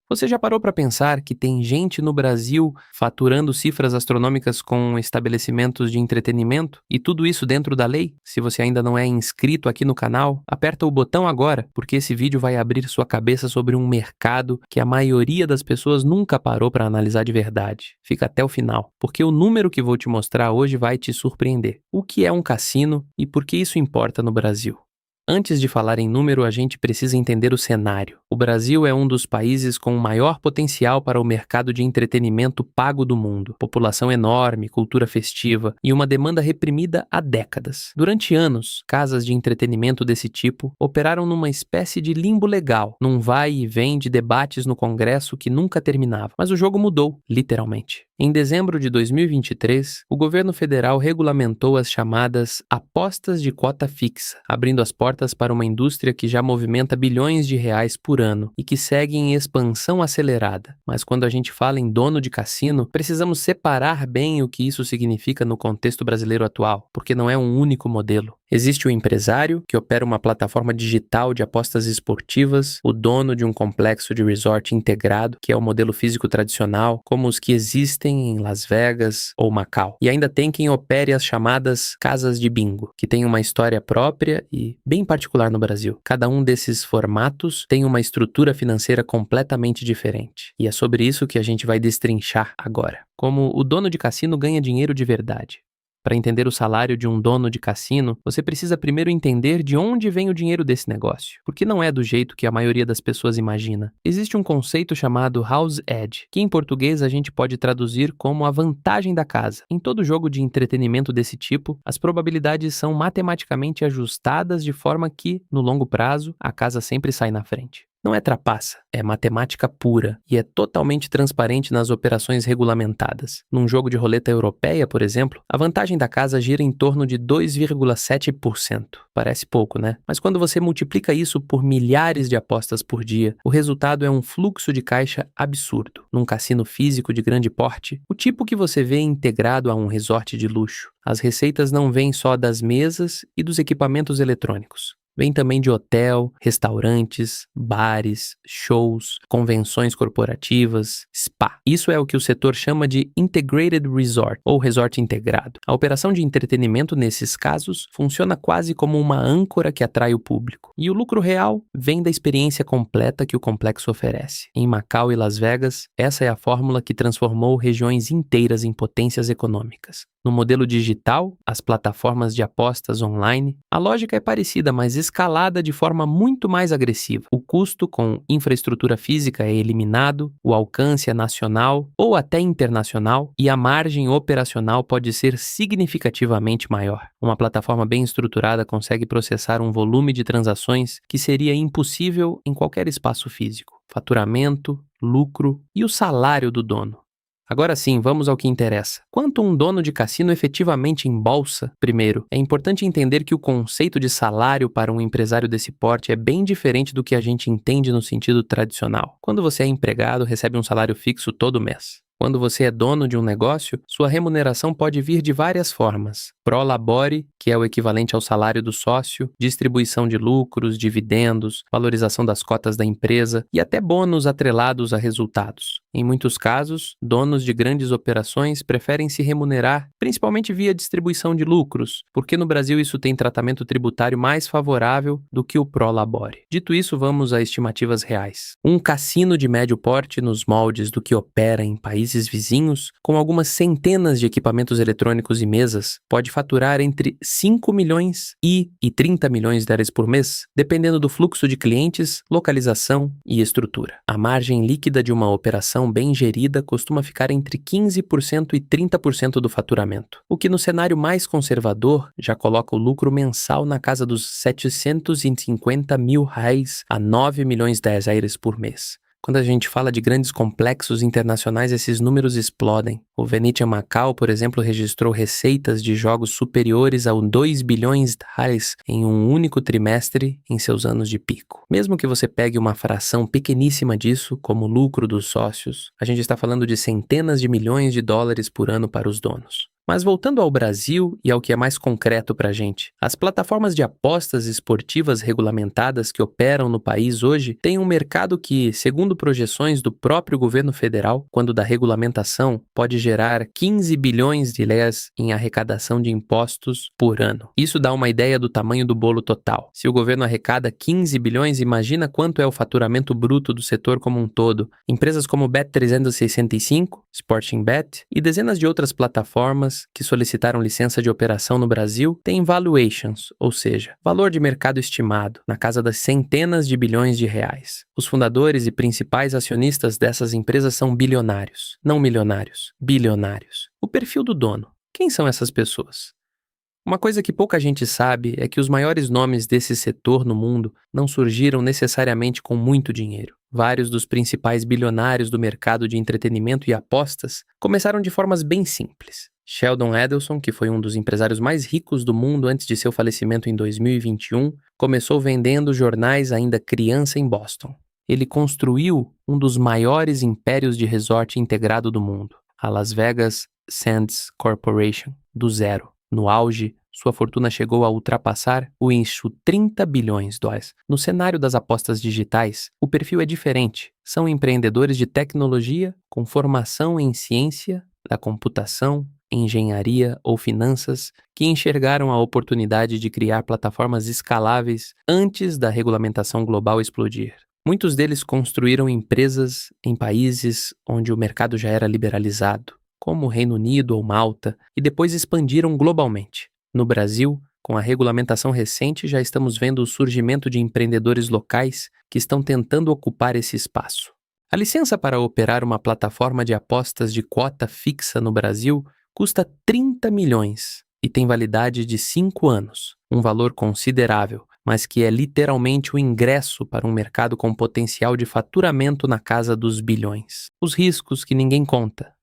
Você já parou para pensar que tem gente no Brasil faturando cifras astronômicas com estabelecimentos de entretenimento? E tudo isso dentro da lei? Se você ainda não é inscrito aqui no canal, aperta o botão agora, porque esse vídeo vai abrir sua cabeça sobre um mercado que a maioria das pessoas nunca parou para analisar de verdade. Fica até o final, porque o número que vou te mostrar hoje vai te surpreender. O que é um cassino e por que isso importa no Brasil? Antes de falar em número, a gente precisa entender o cenário. O Brasil é um dos países com o maior potencial para o mercado de entretenimento pago do mundo. População enorme, cultura festiva e uma demanda reprimida há décadas. Durante anos, casas de entretenimento desse tipo operaram numa espécie de limbo legal, num vai e vem de debates no Congresso que nunca terminava. Mas o jogo mudou, literalmente. Em dezembro de 2023, o governo federal regulamentou as chamadas apostas de cota fixa, abrindo as portas para uma indústria que já movimenta bilhões de reais por ano e que segue em expansão acelerada. Mas quando a gente fala em dono de cassino, precisamos separar bem o que isso significa no contexto brasileiro atual, porque não é um único modelo. Existe o empresário, que opera uma plataforma digital de apostas esportivas, o dono de um complexo de resort integrado, que é o modelo físico tradicional, como os que existem em Las Vegas ou Macau. E ainda tem quem opere as chamadas casas de bingo, que tem uma história própria e bem particular no Brasil. Cada um desses formatos tem uma estrutura financeira completamente diferente. E é sobre isso que a gente vai destrinchar agora. Como o dono de cassino ganha dinheiro de verdade. Para entender o salário de um dono de cassino, você precisa primeiro entender de onde vem o dinheiro desse negócio, porque não é do jeito que a maioria das pessoas imagina. Existe um conceito chamado house edge, que em português a gente pode traduzir como a vantagem da casa. Em todo jogo de entretenimento desse tipo, as probabilidades são matematicamente ajustadas de forma que, no longo prazo, a casa sempre sai na frente. Não é trapaça, é matemática pura e é totalmente transparente nas operações regulamentadas. Num jogo de roleta europeia, por exemplo, a vantagem da casa gira em torno de 2,7%. Parece pouco, né? Mas quando você multiplica isso por milhares de apostas por dia, o resultado é um fluxo de caixa absurdo. Num cassino físico de grande porte, o tipo que você vê integrado a um resort de luxo. As receitas não vêm só das mesas e dos equipamentos eletrônicos. Vem também de hotel, restaurantes, bares, shows, convenções corporativas, spa. Isso é o que o setor chama de Integrated Resort, ou resort integrado. A operação de entretenimento, nesses casos, funciona quase como uma âncora que atrai o público. E o lucro real vem da experiência completa que o complexo oferece. Em Macau e Las Vegas, essa é a fórmula que transformou regiões inteiras em potências econômicas. No modelo digital, as plataformas de apostas online, a lógica é parecida, mas escalada de forma muito mais agressiva. O custo com infraestrutura física é eliminado, o alcance é nacional ou até internacional e a margem operacional pode ser significativamente maior. Uma plataforma bem estruturada consegue processar um volume de transações que seria impossível em qualquer espaço físico. Faturamento, lucro e o salário do dono. Agora sim, vamos ao que interessa. Quanto um dono de cassino efetivamente embolsa? Primeiro, é importante entender que o conceito de salário para um empresário desse porte é bem diferente do que a gente entende no sentido tradicional. Quando você é empregado, recebe um salário fixo todo mês. Quando você é dono de um negócio, sua remuneração pode vir de várias formas. Pro labore, que é o equivalente ao salário do sócio, distribuição de lucros, dividendos, valorização das cotas da empresa e até bônus atrelados a resultados. Em muitos casos, donos de grandes operações preferem se remunerar principalmente via distribuição de lucros, porque no Brasil isso tem tratamento tributário mais favorável do que o pro labore. Dito isso, vamos a estimativas reais. Um cassino de médio porte nos moldes do que opera em países vizinhos, com algumas centenas de equipamentos eletrônicos e mesas, pode faturar entre 5 milhões e 30 milhões de reais por mês, dependendo do fluxo de clientes, localização e estrutura. A margem líquida de uma operação bem gerida costuma ficar entre 15% e 30% do faturamento, o que no cenário mais conservador já coloca o lucro mensal na casa dos 750 mil reais a 9 milhões de reais por mês. Quando a gente fala de grandes complexos internacionais, esses números explodem. O Venetian Macau, por exemplo, registrou receitas de jogos superiores a 2 bilhões de reais em um único trimestre em seus anos de pico. Mesmo que você pegue uma fração pequeníssima disso, como o lucro dos sócios, a gente está falando de centenas de milhões de dólares por ano para os donos. Mas voltando ao Brasil e ao que é mais concreto para a gente, as plataformas de apostas esportivas regulamentadas que operam no país hoje têm um mercado que, segundo projeções do próprio governo federal, quando da regulamentação, pode gerar 15 bilhões de réis em arrecadação de impostos por ano. Isso dá uma ideia do tamanho do bolo total. Se o governo arrecada 15 bilhões, imagina quanto é o faturamento bruto do setor como um todo. Empresas como Bet365, Sporting Bet e dezenas de outras plataformas que solicitaram licença de operação no Brasil têm valuations, ou seja, valor de mercado estimado, na casa das centenas de bilhões de reais. Os fundadores e principais acionistas dessas empresas são bilionários, não milionários, bilionários. O perfil do dono. Quem são essas pessoas? Uma coisa que pouca gente sabe é que os maiores nomes desse setor no mundo não surgiram necessariamente com muito dinheiro. Vários dos principais bilionários do mercado de entretenimento e apostas começaram de formas bem simples. Sheldon Adelson, que foi um dos empresários mais ricos do mundo antes de seu falecimento em 2021, começou vendendo jornais ainda criança em Boston. Ele construiu um dos maiores impérios de resort integrado do mundo, a Las Vegas Sands Corporation, do zero. No auge, sua fortuna chegou a ultrapassar o eixo 30 bilhões de dólares. No cenário das apostas digitais, o perfil é diferente. São empreendedores de tecnologia com formação em ciência da computação, engenharia ou finanças que enxergaram a oportunidade de criar plataformas escaláveis antes da regulamentação global explodir. Muitos deles construíram empresas em países onde o mercado já era liberalizado, como o Reino Unido ou Malta, e depois expandiram globalmente. No Brasil, com a regulamentação recente, já estamos vendo o surgimento de empreendedores locais que estão tentando ocupar esse espaço. A licença para operar uma plataforma de apostas de quota fixa no Brasil custa 30 milhões e tem validade de 5 anos, um valor considerável, mas que é literalmente o ingresso para um mercado com potencial de faturamento na casa dos bilhões. Os riscos que ninguém conta.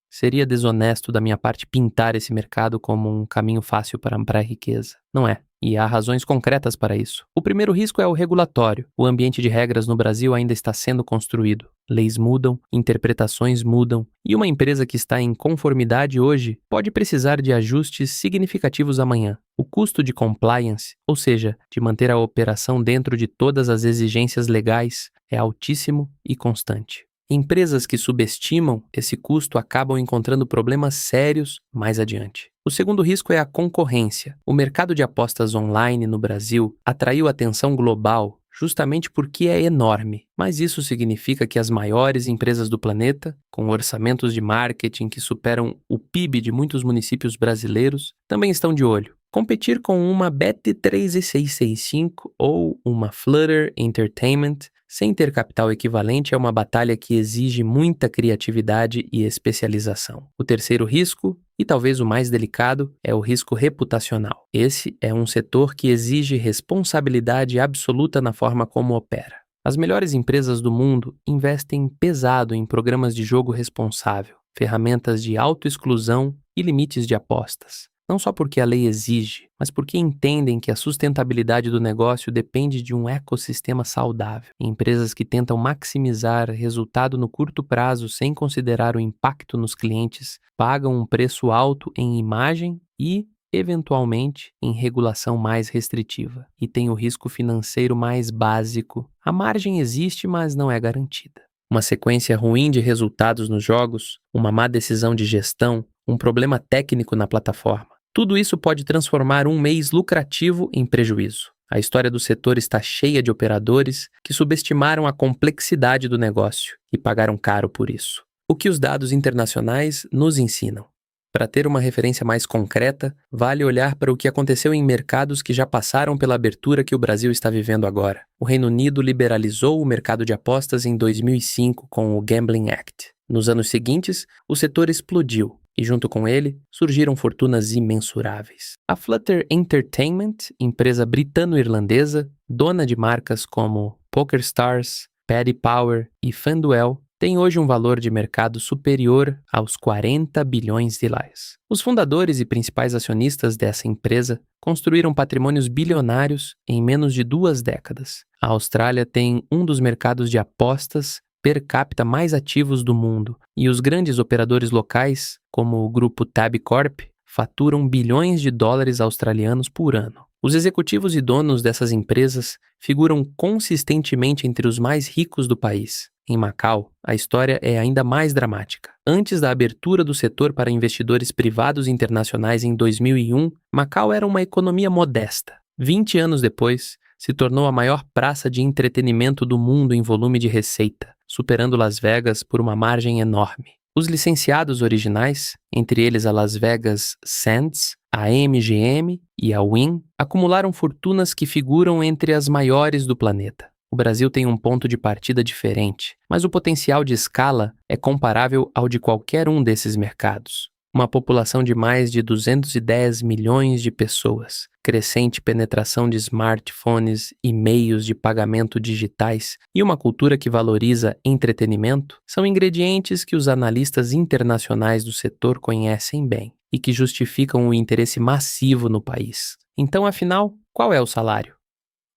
Seria desonesto da minha parte pintar esse mercado como um caminho fácil para a riqueza. Não é. E há razões concretas para isso. O primeiro risco é o regulatório. O ambiente de regras no Brasil ainda está sendo construído. Leis mudam, interpretações mudam, e uma empresa que está em conformidade hoje pode precisar de ajustes significativos amanhã. O custo de compliance, ou seja, de manter a operação dentro de todas as exigências legais, é altíssimo e constante. Empresas que subestimam esse custo acabam encontrando problemas sérios mais adiante. O segundo risco é a concorrência. O mercado de apostas online no Brasil atraiu atenção global justamente porque é enorme, mas isso significa que as maiores empresas do planeta, com orçamentos de marketing que superam o PIB de muitos municípios brasileiros, também estão de olho. Competir com uma Bet365 ou uma Flutter Entertainment sem ter capital equivalente é uma batalha que exige muita criatividade e especialização. O terceiro risco, e talvez o mais delicado, é o risco reputacional. Esse é um setor que exige responsabilidade absoluta na forma como opera. As melhores empresas do mundo investem pesado em programas de jogo responsável, ferramentas de autoexclusão e limites de apostas. Não só porque a lei exige, mas porque entendem que a sustentabilidade do negócio depende de um ecossistema saudável. Empresas que tentam maximizar resultado no curto prazo sem considerar o impacto nos clientes pagam um preço alto em imagem e, eventualmente, em regulação mais restritiva. E tem o risco financeiro mais básico. A margem existe, mas não é garantida. Uma sequência ruim de resultados nos jogos, uma má decisão de gestão, um problema técnico na plataforma. Tudo isso pode transformar um mês lucrativo em prejuízo. A história do setor está cheia de operadores que subestimaram a complexidade do negócio e pagaram caro por isso. O que os dados internacionais nos ensinam? Para ter uma referência mais concreta, vale olhar para o que aconteceu em mercados que já passaram pela abertura que o Brasil está vivendo agora. O Reino Unido liberalizou o mercado de apostas em 2005 com o Gambling Act. Nos anos seguintes, o setor explodiu e, junto com ele, surgiram fortunas imensuráveis. A Flutter Entertainment, empresa britano-irlandesa, dona de marcas como PokerStars, Paddy Power e FanDuel, tem hoje um valor de mercado superior aos 40 bilhões de reais. Os fundadores e principais acionistas dessa empresa construíram patrimônios bilionários em menos de 2 décadas. A Austrália tem um dos mercados de apostas per capita mais ativos do mundo, e os grandes operadores locais, como o grupo Tabcorp, faturam bilhões de dólares australianos por ano. Os executivos e donos dessas empresas figuram consistentemente entre os mais ricos do país. Em Macau, a história é ainda mais dramática. Antes da abertura do setor para investidores privados internacionais em 2001, Macau era uma economia modesta. 20 anos depois, se tornou a maior praça de entretenimento do mundo em volume de receita, superando Las Vegas por uma margem enorme. Os licenciados originais, entre eles a Las Vegas Sands, a MGM e a Wynn, acumularam fortunas que figuram entre as maiores do planeta. O Brasil tem um ponto de partida diferente, mas o potencial de escala é comparável ao de qualquer um desses mercados. Uma população de mais de 210 milhões de pessoas, crescente penetração de smartphones e meios de pagamento digitais e uma cultura que valoriza entretenimento são ingredientes que os analistas internacionais do setor conhecem bem e que justificam o interesse massivo no país. Então, afinal, qual é o salário?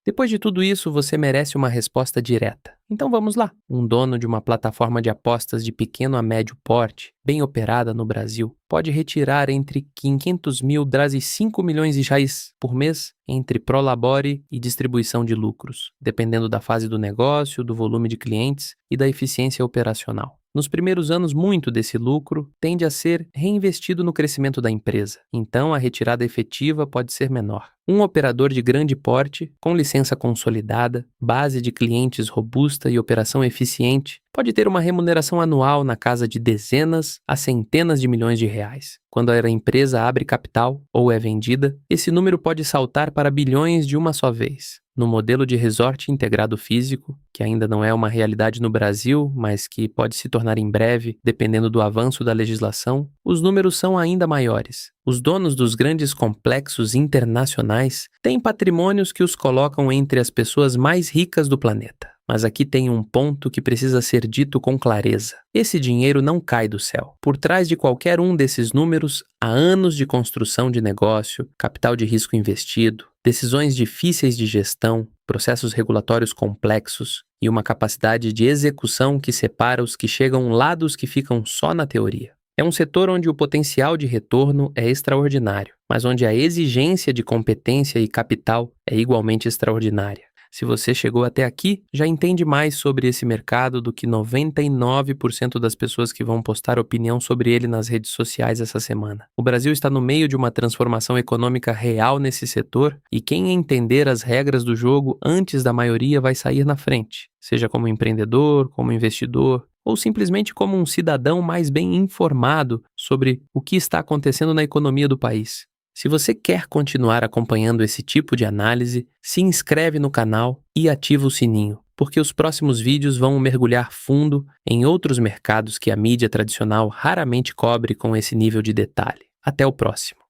Depois de tudo isso, você merece uma resposta direta. Então vamos lá. Um dono de uma plataforma de apostas de pequeno a médio porte, bem operada no Brasil, pode retirar entre 500 mil e 5 milhões de reais por mês entre prolabore e distribuição de lucros, dependendo da fase do negócio, do volume de clientes e da eficiência operacional. Nos primeiros anos, muito desse lucro tende a ser reinvestido no crescimento da empresa, então a retirada efetiva pode ser menor. Um operador de grande porte, com licença consolidada, base de clientes robusta e operação eficiente, pode ter uma remuneração anual na casa de dezenas a centenas de milhões de reais. Quando a empresa abre capital ou é vendida, esse número pode saltar para bilhões de uma só vez. No modelo de resort integrado físico, que ainda não é uma realidade no Brasil, mas que pode se tornar em breve, dependendo do avanço da legislação, os números são ainda maiores. Os donos dos grandes complexos internacionais têm patrimônios que os colocam entre as pessoas mais ricas do planeta. Mas aqui tem um ponto que precisa ser dito com clareza. Esse dinheiro não cai do céu. Por trás de qualquer um desses números, há anos de construção de negócio, capital de risco investido, decisões difíceis de gestão, processos regulatórios complexos e uma capacidade de execução que separa os que chegam lá dos que ficam só na teoria. É um setor onde o potencial de retorno é extraordinário, mas onde a exigência de competência e capital é igualmente extraordinária. Se você chegou até aqui, já entende mais sobre esse mercado do que 99% das pessoas que vão postar opinião sobre ele nas redes sociais essa semana. O Brasil está no meio de uma transformação econômica real nesse setor e quem entender as regras do jogo antes da maioria vai sair na frente, seja como empreendedor, como investidor ou simplesmente como um cidadão mais bem informado sobre o que está acontecendo na economia do país. Se você quer continuar acompanhando esse tipo de análise, se inscreve no canal e ativa o sininho, porque os próximos vídeos vão mergulhar fundo em outros mercados que a mídia tradicional raramente cobre com esse nível de detalhe. Até o próximo.